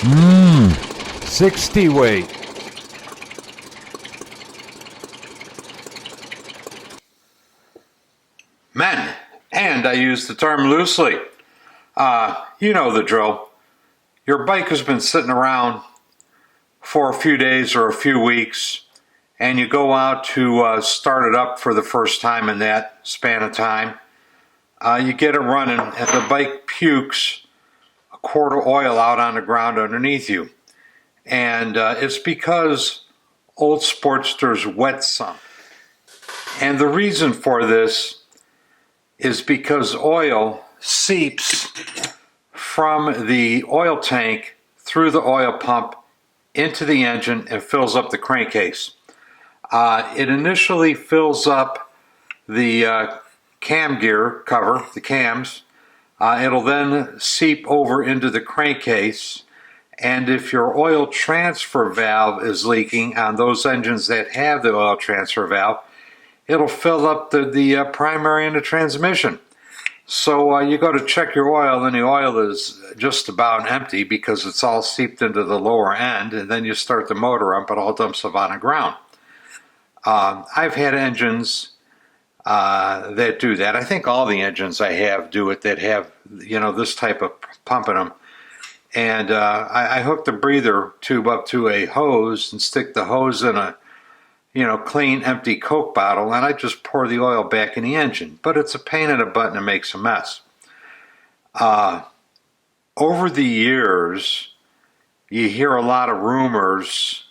Mmm, 60 weight. Men, and I use the term loosely. You know the drill. Your bike has been sitting around for a few days or a few weeks, and you go out to start it up for the first time in that span of time. You get it running, and the bike pukes a quart of oil out on the ground underneath you. And it's because old Sportster's wet some. And the reason for this is because oil seeps from the oil tank through the oil pump into the engine and fills up the crankcase. It initially fills up the cam gear cover, the cams. It'll then seep over into the crankcase, and if your oil transfer valve is leaking on those engines that have the oil transfer valve, it'll fill up the primary and the transmission. So you go to check your oil, and the oil is just about empty because it's all seeped into the lower end, and then you start the motor up, it all dumps up on the ground. I've had engines that do that. I think all the engines I have do it that have, this type of pump in them. And I hook the breather tube up to a hose and stick the hose in a, clean, empty Coke bottle, and I just pour the oil back in the engine. But it's a pain in the butt and it makes a mess. Over the years, you hear a lot of rumors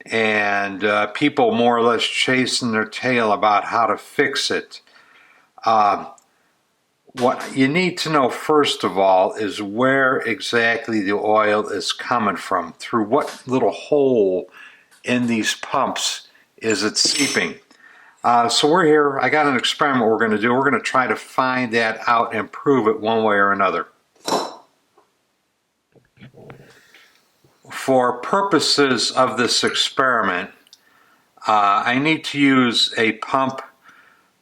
and people more or less chasing their tail about how to fix it. What you need to know first of all is where exactly the oil is coming from. Through what little hole in these pumps is it seeping? So we're here. I got an experiment we're going to do. We're going to try to find that out and prove it one way or another. For purposes of this experiment, I need to use a pump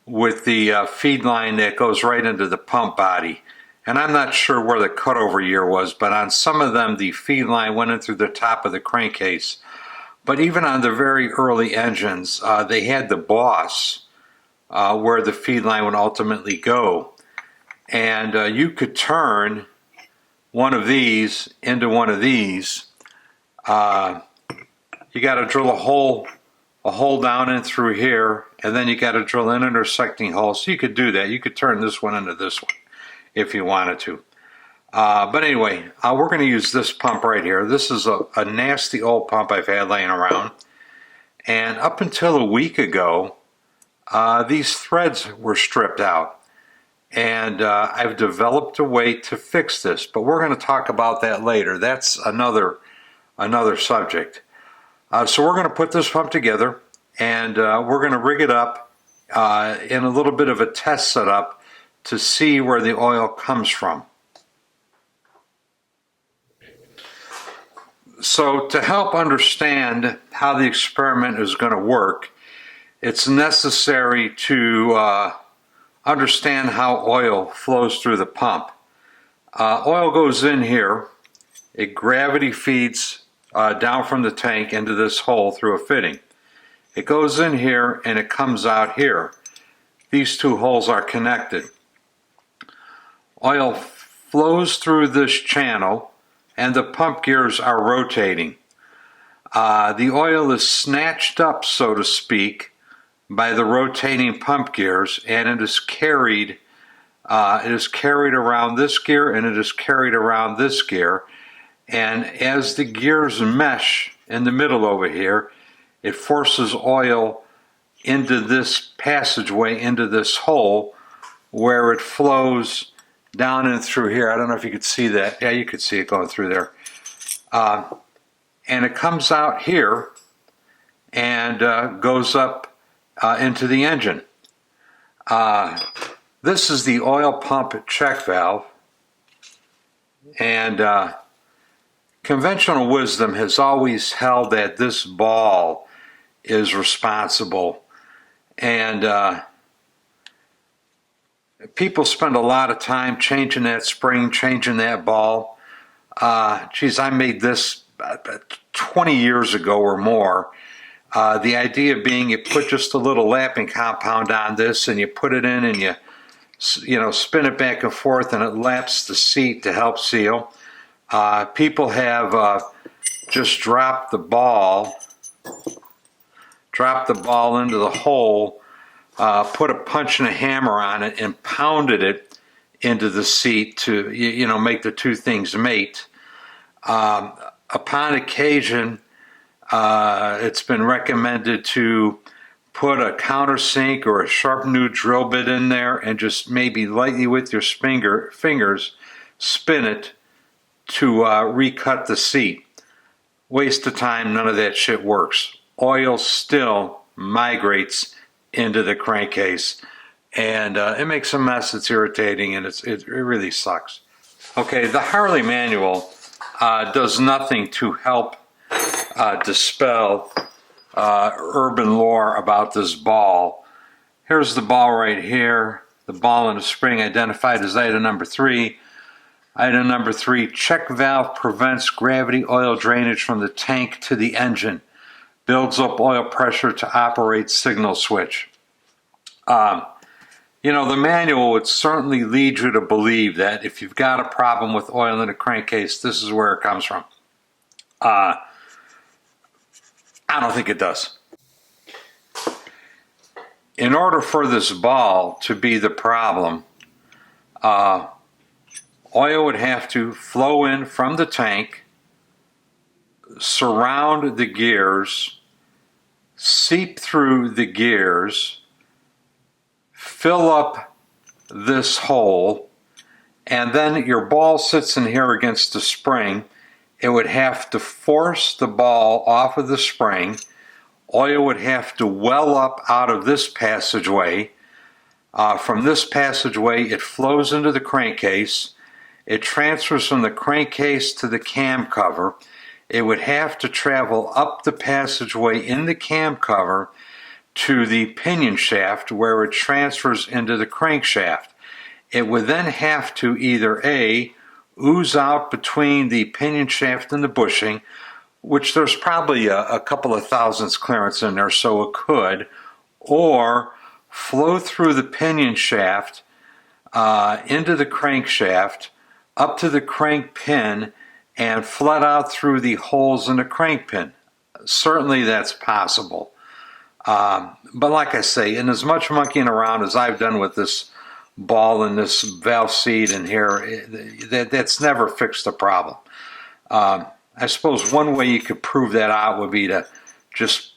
with the feed line that goes right into the pump body. And I'm not sure where the cutover year was, but on some of them the feed line went in through the top of the crankcase. But even on the very early engines, they had the boss where the feed line would ultimately go. And you could turn one of these into one of these. You got to drill a hole down in through here, and then you got to drill an intersecting hole. So you could do that. You could turn this one into this one if you wanted to. But anyway, we're going to use this pump right here. This is a nasty old pump I've had laying around. And up until a week ago, these threads were stripped out. And I've developed a way to fix this. But we're going to talk about that later. That's another subject. So we're going to put this pump together, and we're going to rig it up in a little bit of a test setup to see where the oil comes from. So to help understand how the experiment is going to work, it's necessary to understand how oil flows through the pump. Oil goes in here, it gravity feeds down from the tank into this hole through a fitting. It goes in here and it comes out here. These two holes are connected. Oil flows through this channel and the pump gears are rotating. The oil is snatched up, so to speak, by the rotating pump gears, and it is carried around this gear, and it is carried around this gear. And as the gears mesh in the middle over here, it forces oil into this passageway, into this hole, where it flows down and through here. I don't know if you could see that. Yeah, you could see it going through there. And it comes out here and goes up into the engine. This is the oil pump check valve. And conventional wisdom has always held that this ball is responsible. And people spend a lot of time changing that spring, changing that ball. Geez, I made this 20 years ago or more. The idea being you put just a little lapping compound on this and you put it in and you spin it back and forth and it laps the seat to help seal. People have just dropped the ball into the hole, put a punch and a hammer on it and pounded it into the seat to make the two things mate. Upon occasion, it's been recommended to put a countersink or a sharp new drill bit in there and just maybe lightly with your fingers spin it to recut the seat. Waste of time, none of that shit works. Oil still migrates into the crankcase and it makes a mess. It's irritating and it really sucks. Okay, the Harley manual does nothing to help dispel urban lore about this ball. Here's the ball right here. The ball in the spring identified as item number 3. Item number 3, check valve prevents gravity oil drainage from the tank to the engine. Builds up oil pressure to operate signal switch. The manual would certainly lead you to believe that if you've got a problem with oil in a crankcase, this is where it comes from. I don't think it does. In order for this ball to be the problem, oil would have to flow in from the tank, surround the gears, seep through the gears, fill up this hole, and then your ball sits in here against the spring. It would have to force the ball off of the spring. Oil would have to well up out of this passageway. From this passageway, it flows into the crankcase. It transfers from the crankcase to the cam cover. It would have to travel up the passageway in the cam cover to the pinion shaft where it transfers into the crankshaft. It would then have to either A, ooze out between the pinion shaft and the bushing, which there's probably a couple of thousandths clearance in there, so it could, or flow through the pinion shaft into the crankshaft, up to the crank pin, and flood out through the holes in the crank pin. Certainly that's possible. But like I say, in as much monkeying around as I've done with this ball and this valve seat in here, that's never fixed the problem. I suppose one way you could prove that out would be to just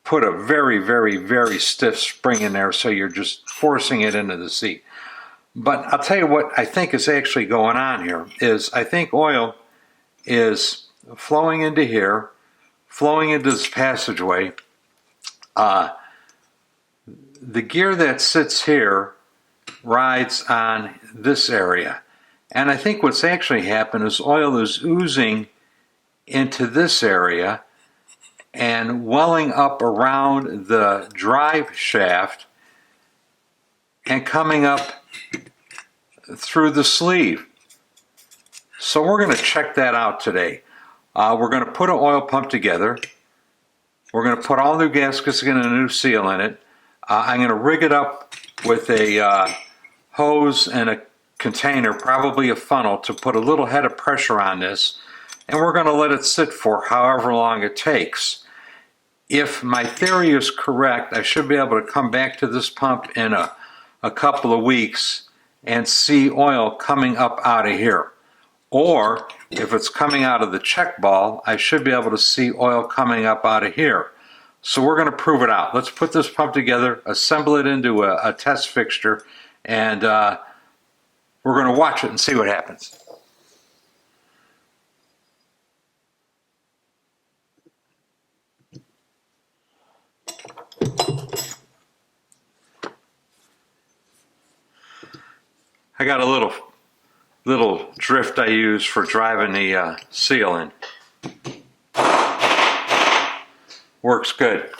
put a very, very, very stiff spring in there so you're just forcing it into the seat. But I'll tell you what I think is actually going on here is I think oil is flowing into here, flowing into this passageway. The gear that sits here rides on this area. And I think what's actually happened is oil is oozing into this area and welling up around the drive shaft and coming up through the sleeve. So we're going to check that out today. We're going to put an oil pump together. We're going to put all new gaskets and a new seal in it. I'm going to rig it up with a hose and a container, probably a funnel, to put a little head of pressure on this. And we're going to let it sit for however long it takes. If my theory is correct, I should be able to come back to this pump in a couple of weeks and see oil coming up out of here. Or if it's coming out of the check ball, I should be able to see oil coming up out of here. So we're going to prove it out. Let's put this pump together, assemble it into a test fixture, and we're going to watch it and see what happens. I got a little drift I use for driving the seal in. Works good.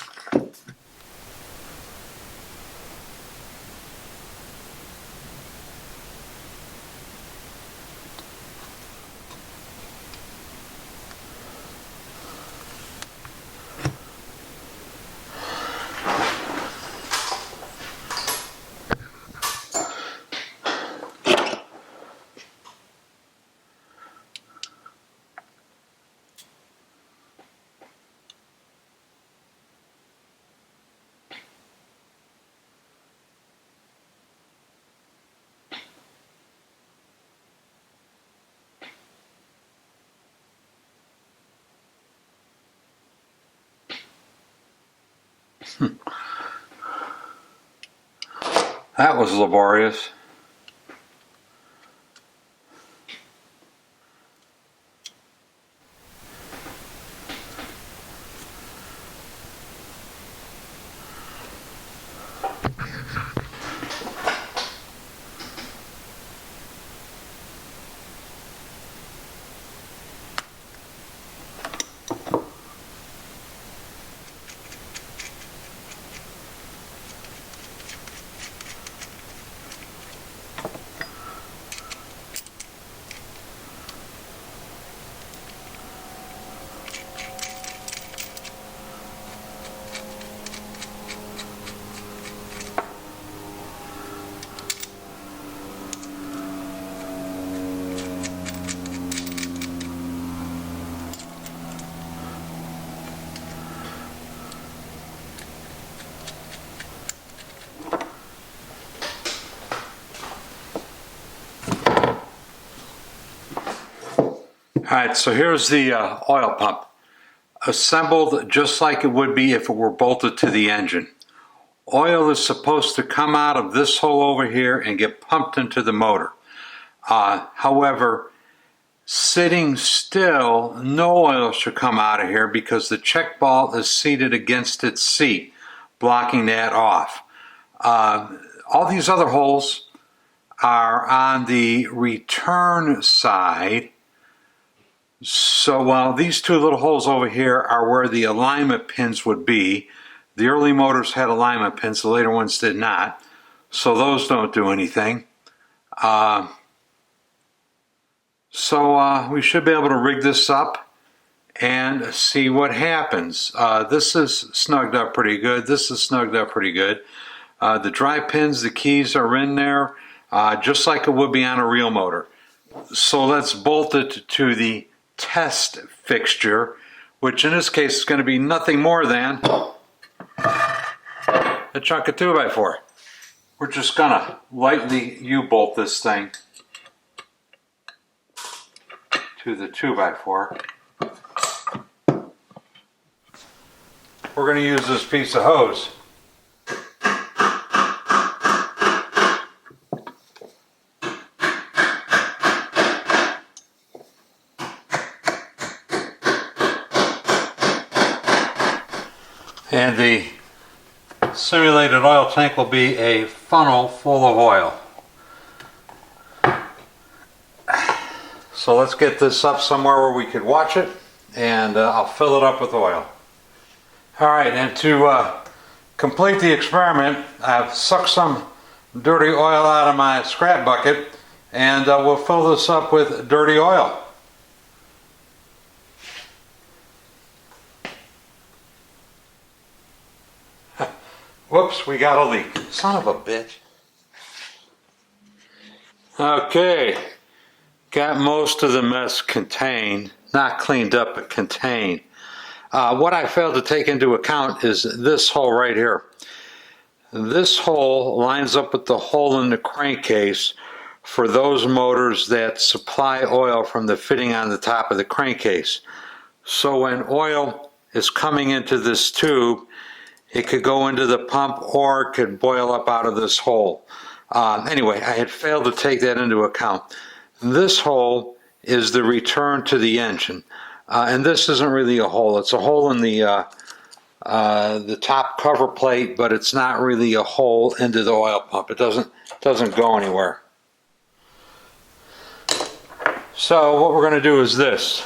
That was laborious. Alright, so here's the oil pump, assembled just like it would be if it were bolted to the engine. Oil is supposed to come out of this hole over here and get pumped into the motor. However, sitting still, no oil should come out of here because the check ball is seated against its seat, blocking that off. All these other holes are on the return side. So these two little holes over here are where the alignment pins would be. The early motors had alignment pins, the later ones did not. So those don't do anything. So we should be able to rig this up and see what happens. This is snugged up pretty good. This is snugged up pretty good. The drive pins, the keys are in there, just like it would be on a real motor. So let's bolt it to the test fixture, which in this case is going to be nothing more than a chunk of 2x4. We're just going to lightly U-bolt this thing to the 2x4. We're going to use this piece of hose. And the simulated oil tank will be a funnel full of oil. So let's get this up somewhere where we could watch it, and I'll fill it up with oil. Alright, and to complete the experiment, I've sucked some dirty oil out of my scrap bucket, and we'll fill this up with dirty oil. Whoops, we got a leak. Son of a bitch. Okay, got most of the mess contained. Not cleaned up, but contained. What I failed to take into account is this hole right here. This hole lines up with the hole in the crankcase for those motors that supply oil from the fitting on the top of the crankcase. So when oil is coming into this tube, it could go into the pump or it could boil up out of this hole. Anyway, I had failed to take that into account. This hole is the return to the engine. And this isn't really a hole. It's a hole in the top cover plate, but it's not really a hole into the oil pump. It doesn't go anywhere. So what we're going to do is this.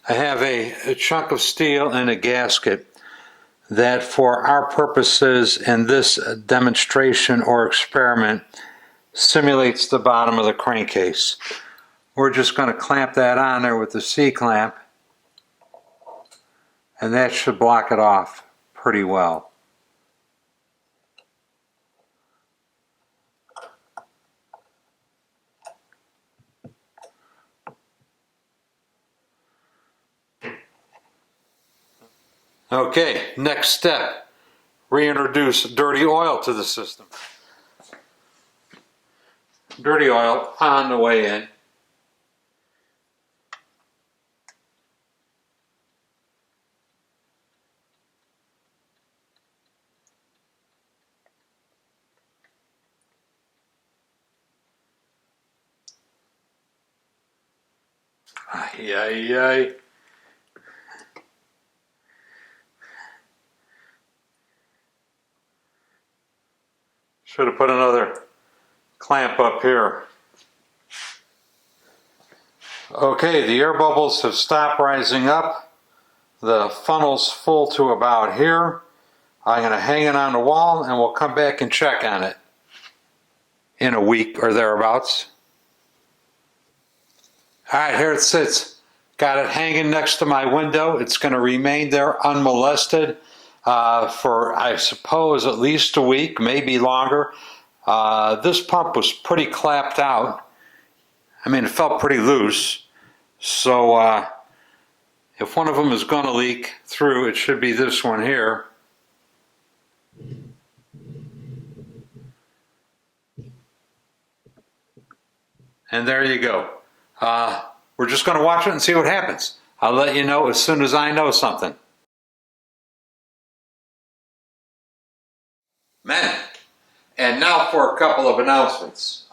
I have a chunk of steel and a gasket that for our purposes in this demonstration or experiment simulates the bottom of the crankcase. We're just going to clamp that on there with the C-clamp, and that should block it off pretty well. Okay, next step, reintroduce dirty oil to the system. Dirty oil on the way in. Ay, ay, ay. Should have put another clamp up here. Okay, the air bubbles have stopped rising up. The funnel's full to about here. I'm going to hang it on the wall and we'll come back and check on it in a week or thereabouts. Alright, here it sits. Got it hanging next to my window. It's going to remain there unmolested for, I suppose, at least a week, maybe longer. This pump was pretty clapped out. I mean, it felt pretty loose. So if one of them is going to leak through, it should be this one here. And there you go. We're just going to watch it and see what happens. I'll let you know as soon as I know something. Men, and now for a couple of announcements.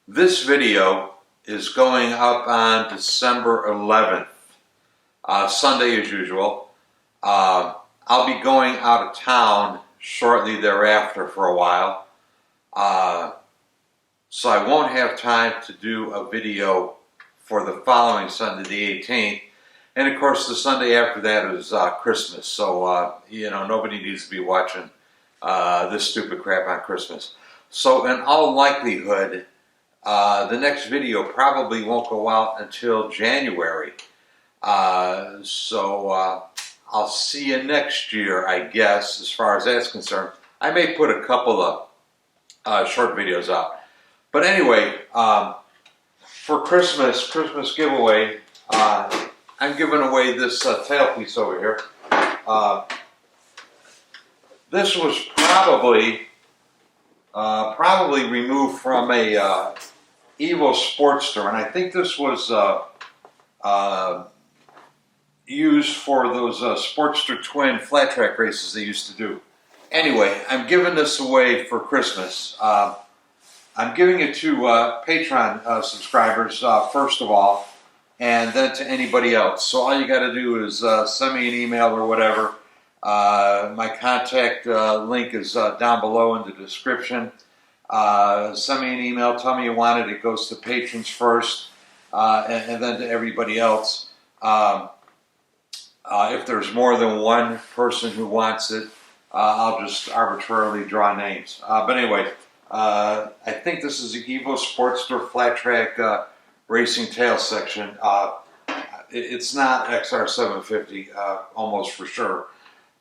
This video is going up on December 11th, Sunday as usual. I'll be going out of town shortly thereafter for a while. So I won't have time to do a video for the following Sunday, the 18th. And of course, the Sunday after that is Christmas. So, you know, nobody needs to be watching this stupid crap on Christmas. So in all likelihood, the next video probably won't go out until January. So I'll see you next year, I guess, as far as that's concerned. I may put a couple of short videos out. But anyway, for Christmas giveaway, I'm giving away this tailpiece over here. This was probably removed from a Evo Sportster, and I think this was used for those Sportster twin flat track races they used to do. Anyway, I'm giving this away for Christmas. I'm giving it to Patreon subscribers first of all, and then to anybody else. So all you got to do is send me an email or whatever. My contact link is down below in the description. Send me an email, tell me you want it. It goes to patrons first, and then to everybody else. If there's more than one person who wants it, I'll just arbitrarily draw names. But anyway, I think this is the Evo Sportster flat track racing tail section. It's not XR750, almost for sure.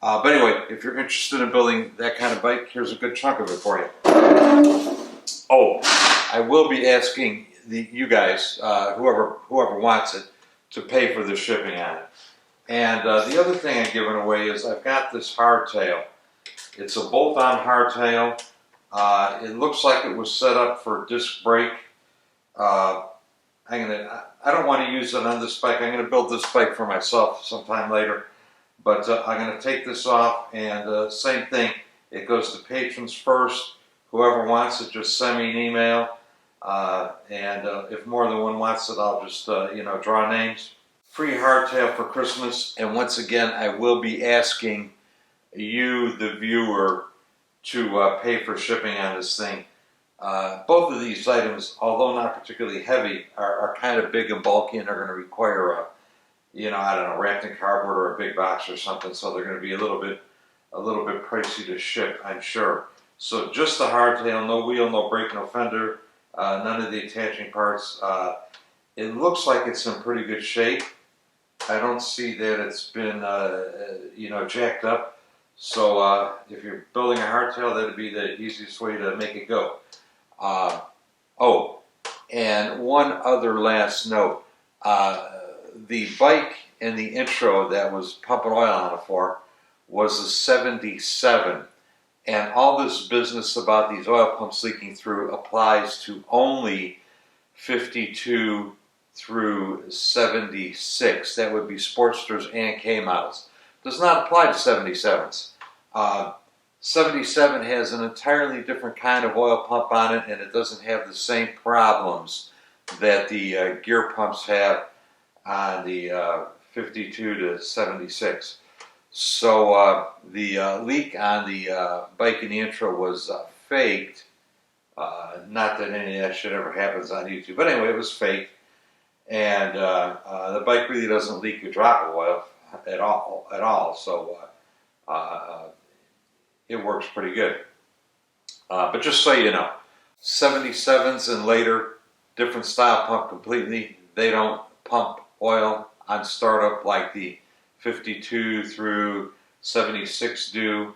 But anyway, if you're interested in building that kind of bike, here's a good chunk of it for you. Oh, I will be asking you guys, whoever wants it, to pay for the shipping on it. And the other thing I'm giving away is I've got this hardtail. It's a bolt-on hardtail. It looks like it was set up for disc brake. I don't want to use it on this bike. I'm going to build this bike for myself sometime later. But I'm going to take this off, and same thing. It goes to patrons first. Whoever wants it, just send me an email. And if more than one wants it, I'll just draw names. Free hardtail for Christmas. And once again, I will be asking you, the viewer, to pay for shipping on this thing. Both of these items, although not particularly heavy, are kind of big and bulky, and they're going to require a, I don't know, wrapped in cardboard or a big box or something. So they're going to be a little bit pricey to ship, I'm sure. So just the hardtail, no wheel, no brake, no fender, none of the attaching parts. It looks like it's in pretty good shape. I don't see that it's been, jacked up. So if you're building a hardtail, that'd be the easiest way to make it go. Oh, and one other last note. The bike in the intro that was pumping oil on it for was a 77. And all this business about these oil pumps leaking through applies to only 52 through 76. That would be Sportsters and K models. Does not apply to 77s. 77 has an entirely different kind of oil pump on it, and it doesn't have the same problems that the gear pumps have. on the 52 to 76. So the leak on the bike in the intro was faked. Not that any of that shit ever happens on YouTube, but anyway, it was fake. And the bike really doesn't leak a drop of oil at all. So it works pretty good. But just so you know, 77s and later, different style pump completely. They don't pump oil on startup like the 52 through 76 do.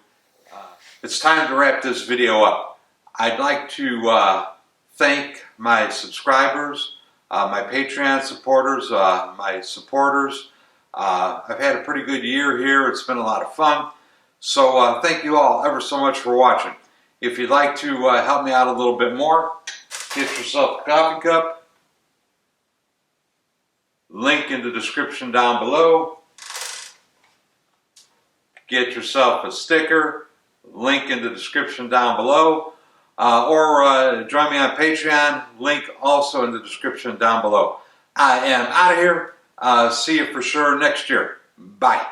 It's time to wrap this video up. I'd like to thank my subscribers, my Patreon supporters, my supporters. I've had a pretty good year here. It's been a lot of fun. So thank you all ever so much for watching. If you'd like to help me out a little bit more, get yourself a coffee cup. Link in the description down below. Get yourself a sticker. Link in the description down below. Or join me on Patreon. Link also in the description down below. I am out of here. See you for sure next year. Bye.